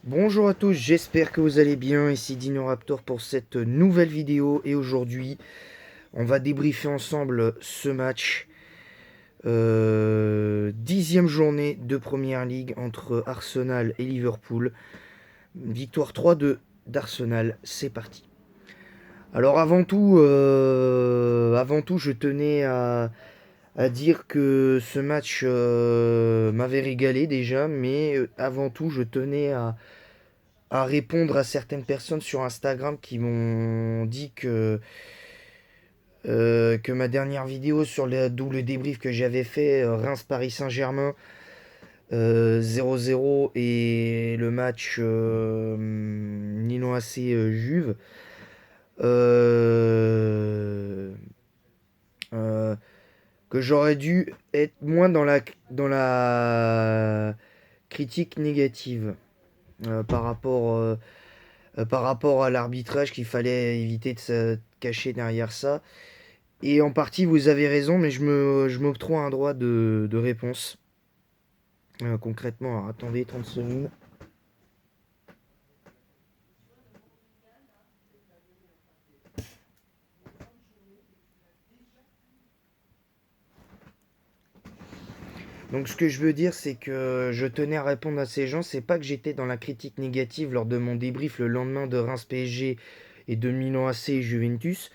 Bonjour à tous, j'espère que vous allez bien, ici Dino Raptor pour cette nouvelle vidéo et aujourd'hui on va débriefer ensemble ce match, 10e journée de Première Ligue entre Arsenal et Liverpool, victoire 3-2 d'Arsenal, c'est parti. Alors avant tout je tenais à dire que ce match m'avait régalé déjà, mais avant tout je tenais à répondre à certaines personnes sur Instagram qui m'ont dit que ma dernière vidéo sur le double débrief que j'avais fait, Reims-Paris Saint-Germain 0-0 et le match Nîmes AC Juve, euh, euh, que j'aurais dû être moins dans la critique négative par rapport à l'arbitrage, qu'il fallait éviter de se cacher derrière ça. Et en partie, vous avez raison, mais je m'octroie un droit de réponse. Concrètement, alors, attendez 30 secondes. Donc ce que je veux dire, c'est que je tenais à répondre à ces gens. C'est pas que j'étais dans la critique négative lors de mon débrief le lendemain de Reims PSG et de Milan AC Juventus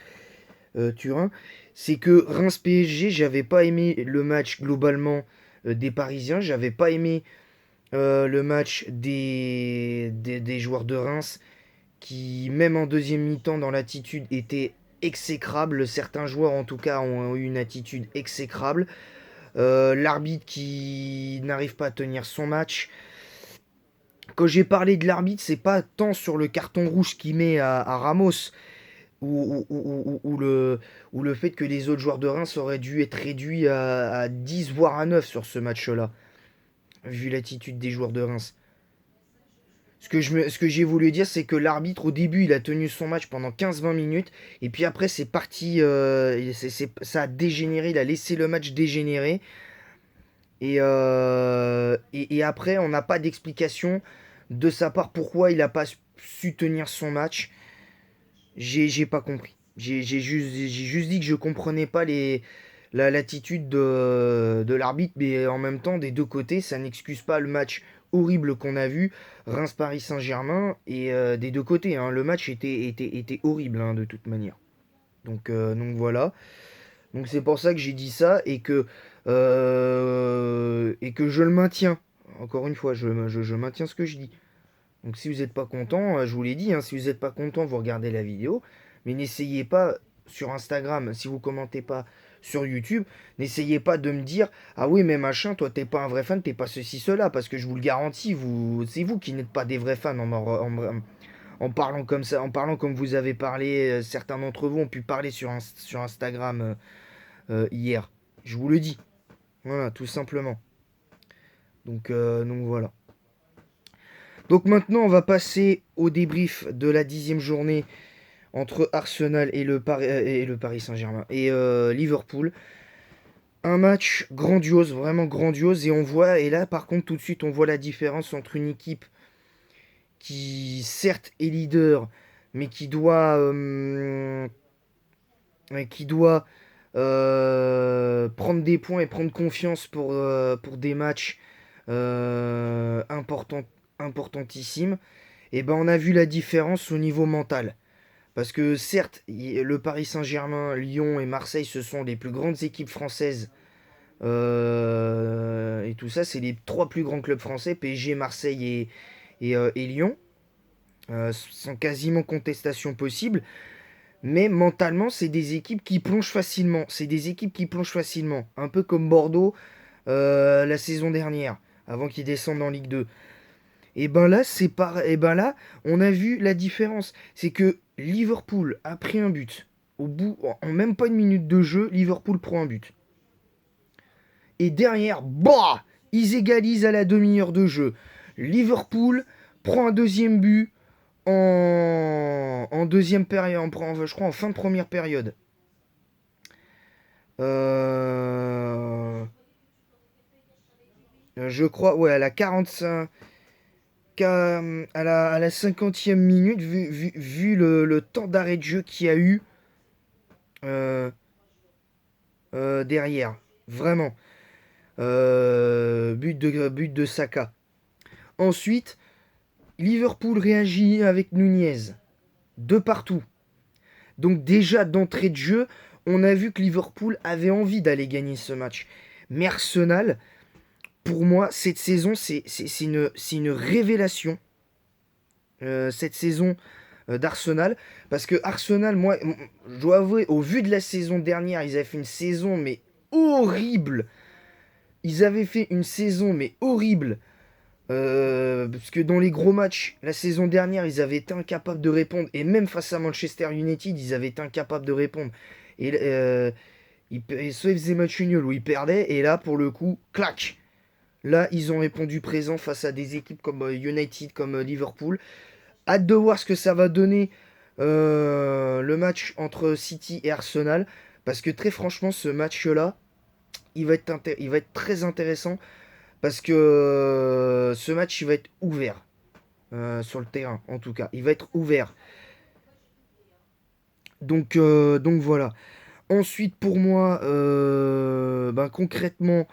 Turin. C'est que Reims PSG, j'avais pas aimé le match globalement des Parisiens. J'avais pas aimé le match des joueurs de Reims qui, même en deuxième mi-temps, dans l'attitude, étaient exécrables. Certains joueurs, en tout cas, ont eu une attitude exécrable. L'arbitre qui n'arrive pas à tenir son match. Quand j'ai parlé de l'arbitre, c'est pas tant sur le carton rouge qu'il met à Ramos ou le fait que les autres joueurs de Reims auraient dû être réduits à 10 voire à 9 sur ce match-là, vu l'attitude des joueurs de Reims. Ce que j'ai voulu dire, c'est que l'arbitre, au début, il a tenu son match pendant 15-20 minutes. Et puis après, c'est parti. Ça a dégénéré. Il a laissé le match dégénérer. Et après, on n'a pas d'explication de sa part pourquoi il n'a pas su tenir son match. J'ai pas compris. J'ai juste dit que je comprenais pas l'attitude de l'arbitre, mais en même temps, des deux côtés, ça n'excuse pas le match horrible qu'on a vu, Reims-Paris Saint-Germain, et des deux côtés, hein, le match était horrible, hein, de toute manière. Donc voilà. Donc c'est pour ça que j'ai dit ça et que je le maintiens. Encore une fois, je maintiens ce que je dis. Donc si vous n'êtes pas content, je vous l'ai dit, hein, si vous n'êtes pas content, vous regardez la vidéo. Mais n'essayez pas sur Instagram, si vous commentez pas sur YouTube, n'essayez pas de me dire ah oui mais machin, toi t'es pas un vrai fan, t'es pas ceci, cela, parce que je vous le garantis, c'est vous qui n'êtes pas des vrais fans en parlant comme ça, en parlant comme vous avez parlé, certains d'entre vous ont pu parler sur Instagram hier. Je vous le dis. Voilà, tout simplement. Donc voilà. Donc maintenant, on va passer au débrief de la 10e journée entre Arsenal et le Paris Saint-Germain et Liverpool. Un match grandiose, vraiment grandiose. Et on voit, et là par contre tout de suite, on voit la différence entre une équipe qui certes est leader, mais qui doit prendre des points et prendre confiance pour des matchs importants, importantissimes. Et ben on a vu la différence au niveau mental. Parce que certes, le Paris Saint-Germain, Lyon et Marseille, ce sont les plus grandes équipes françaises. Et tout ça, c'est les trois plus grands clubs français, PSG, Marseille et Lyon. Sans quasiment contestation possible. Mais mentalement, c'est des équipes qui plongent facilement. C'est des équipes qui plongent facilement. Un peu comme Bordeaux la saison dernière, avant qu'ils descendent en Ligue 2. Et ben là, et ben là, on a vu la différence. C'est que Liverpool a pris un but. En même pas une minute de jeu, Liverpool prend un but. Et derrière, bah, ils égalisent à la demi-heure de jeu. Liverpool prend un deuxième but en deuxième période, je crois en fin de première période. Je crois, ouais, à la 45, à la 50e minute, vu le temps d'arrêt de jeu qu'il y a eu euh, derrière. Vraiment. But de Saka. Ensuite, Liverpool réagit avec Nunez. De partout. Donc déjà d'entrée de jeu, on a vu que Liverpool avait envie d'aller gagner ce match. Mais Arsenal, pour moi, cette saison, c'est une révélation. Cette saison d'Arsenal. Parce que Arsenal, moi, je dois avouer, au vu de la saison dernière, ils avaient fait une saison, mais horrible. Ils avaient fait une saison, mais horrible. Parce que dans les gros matchs, la saison dernière, ils avaient été incapables de répondre. Et même face à Manchester United, ils avaient été incapables de répondre. Et soit ils faisaient match nul ou ils perdaient. Et là, pour le coup, clac. Là, ils ont répondu présent face à des équipes comme United, comme Liverpool. Hâte de voir ce que ça va donner le match entre City et Arsenal. Parce que très franchement, ce match-là, il va être très intéressant. Parce que ce match, il va être ouvert sur le terrain, en tout cas. Il va être ouvert. Donc voilà. Ensuite, pour moi, ben, concrètement,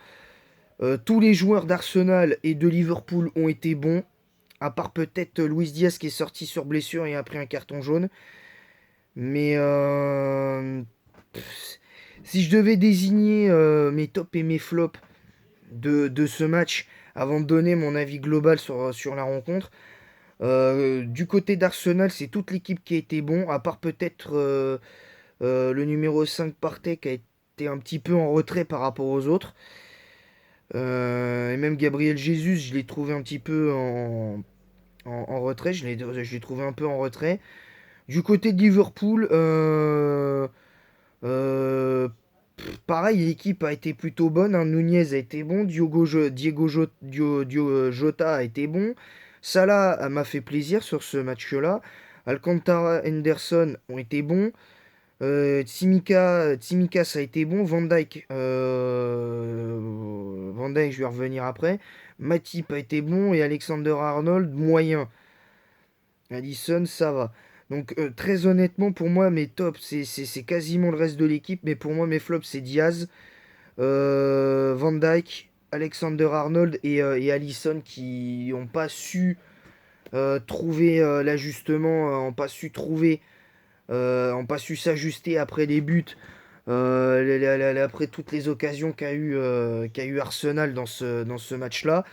tous les joueurs d'Arsenal et de Liverpool ont été bons. À part peut-être Luis Diaz qui est sorti sur blessure et a pris un carton jaune. Mais si je devais désigner mes tops et mes flops de ce match avant de donner mon avis global sur la rencontre, du côté d'Arsenal, c'est toute l'équipe qui a été bon, à part peut-être le numéro 5 Partey qui a été un petit peu en retrait par rapport aux autres. Et même Gabriel Jesus, je l'ai trouvé un petit peu en retrait. Je l'ai trouvé un peu en retrait. Du côté de Liverpool, euh, pareil, l'équipe a été plutôt bonne. Hein. Nunez a été bon. Jota a été bon. Salah m'a fait plaisir sur ce match-là. Alcantara, Henderson ont été bons. Tsimikas a été bon. Van Dijk, je vais revenir après. Matip a été bon. Et Alexander Arnold, moyen. Allison, ça va. Donc très honnêtement, pour moi, mes tops, c'est quasiment le reste de l'équipe. Mais pour moi, mes flops, c'est Diaz, Van Dijk, Alexander Arnold et Allison qui n'ont pas su trouver l'ajustement, ont pas su s'ajuster après les buts, après toutes les occasions qu'a eu Arsenal dans ce match-là.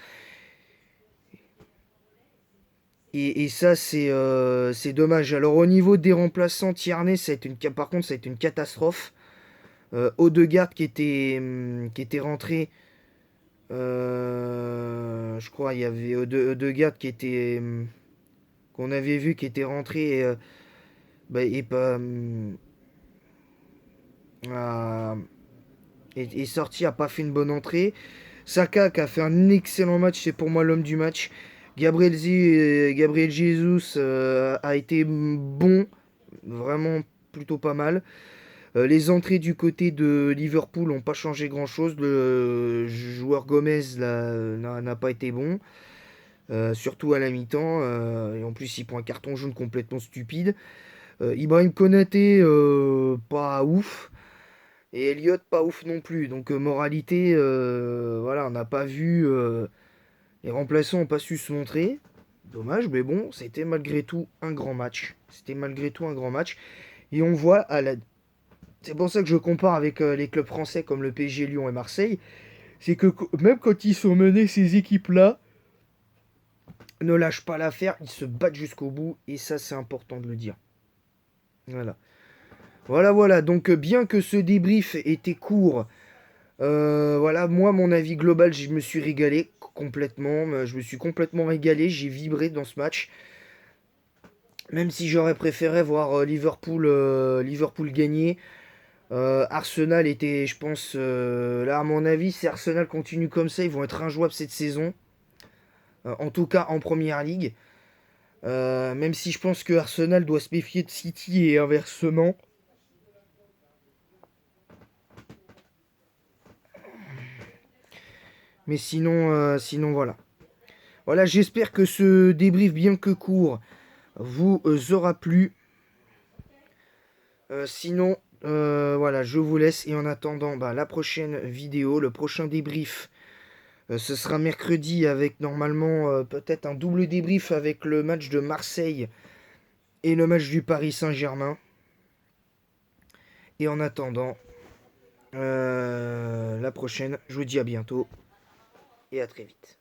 Et ça, c'est dommage. Alors, au niveau des remplaçants, Tierney, par contre, ça a été une catastrophe. Odegaard qui était rentré. Je crois il y avait Odegaard qu'on avait vu qui était rentré bah, et pas. A- est sorti, a pas fait une bonne entrée. Saka qui a fait un excellent match, c'est pour moi l'homme du match. Gabriel Jesus a été bon, vraiment plutôt pas mal. Les entrées du côté de Liverpool n'ont pas changé grand-chose. Le joueur Gomez n'a pas été bon, surtout à la mi-temps. Et en plus, il prend un carton jaune complètement stupide. Ibrahim Konaté, pas ouf. Et Elliott, pas ouf non plus. Donc, moralité, voilà, on n'a pas vu. Les remplaçants n'ont pas su se montrer. Dommage, mais bon, c'était malgré tout un grand match. C'était malgré tout un grand match. Et on voit c'est pour ça que je compare avec les clubs français comme le PSG, Lyon et Marseille. C'est que même quand ils sont menés, ces équipes-là ne lâchent pas l'affaire, ils se battent jusqu'au bout. Et ça, c'est important de le dire. Voilà. Voilà. Donc, bien que ce débrief était court, voilà, moi, mon avis global, je me suis régalé complètement. Je me suis complètement régalé. J'ai vibré dans ce match. Même si j'aurais préféré voir Liverpool gagner. Arsenal était, je pense, là à mon avis, si Arsenal continue comme ça, ils vont être injouables cette saison. En tout cas en première ligue. Même si je pense que Arsenal doit se méfier de City et inversement. Mais sinon voilà. Voilà, j'espère que ce débrief, bien que court, vous aura plu. Sinon, voilà, je vous laisse. Et en attendant, bah, la prochaine vidéo, le prochain débrief, ce sera mercredi avec normalement peut-être un double débrief avec le match de Marseille et le match du Paris Saint-Germain. Et en attendant, la prochaine, je vous dis à bientôt et à très vite.